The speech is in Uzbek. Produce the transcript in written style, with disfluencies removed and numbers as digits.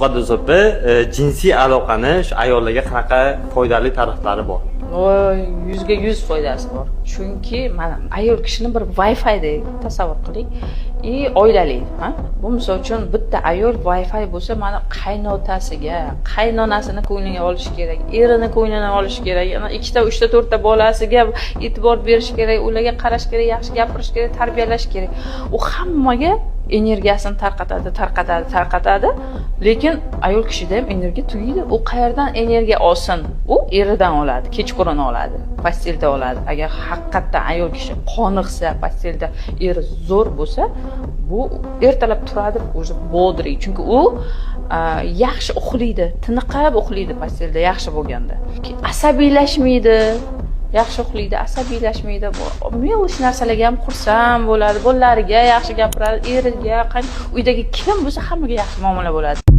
Muqaddas opa, jinsiy aloqani shu ayollarga qanaqa foydali taraflari bor? Voy, 100 ga 100 foydasi bor. Chunki mana ayol kishini bir Wi-Fi-dek tasavvur qiling. Oilali, ha? Bu misol uchun bitta ayol Wi-Fi bo'lsa, mana qaynotasiga, qaynonasini ko'ngliga olish kerak, erini ko'ngliga olish kerak, yana ikkita, uchta, to'rtta bolasiga e'tibor berish kerak, ularga qarash kerak, yaxshi gapirish kerak, tarbiyalash kerak. U hammaga energiyasini tarqatadi, lekin ayol kishida ham energiya tugaydi. U qayerdan energiya olsin? U eridan oladi, kechqurun oladi, postelda oladi. Agar haqiqatdan ayol kishi qoniqsa, postelda eri zo'r bo'lsa, bu ertalab turadi, o'zi bodri, chunki u yaxshi uxlaydi, tiniqib uxlaydi postelda yaxshi bo'lganda. Asabiylashmaydi. Yaxshi uxlaydi, asabiylashmaydi. Melish narsalarga ham xursand bo'ladi, bolalariga yaxshi gapiradi, eriga, uydagi kim bo'lsa hammaga yaxshi muomala bo'ladi.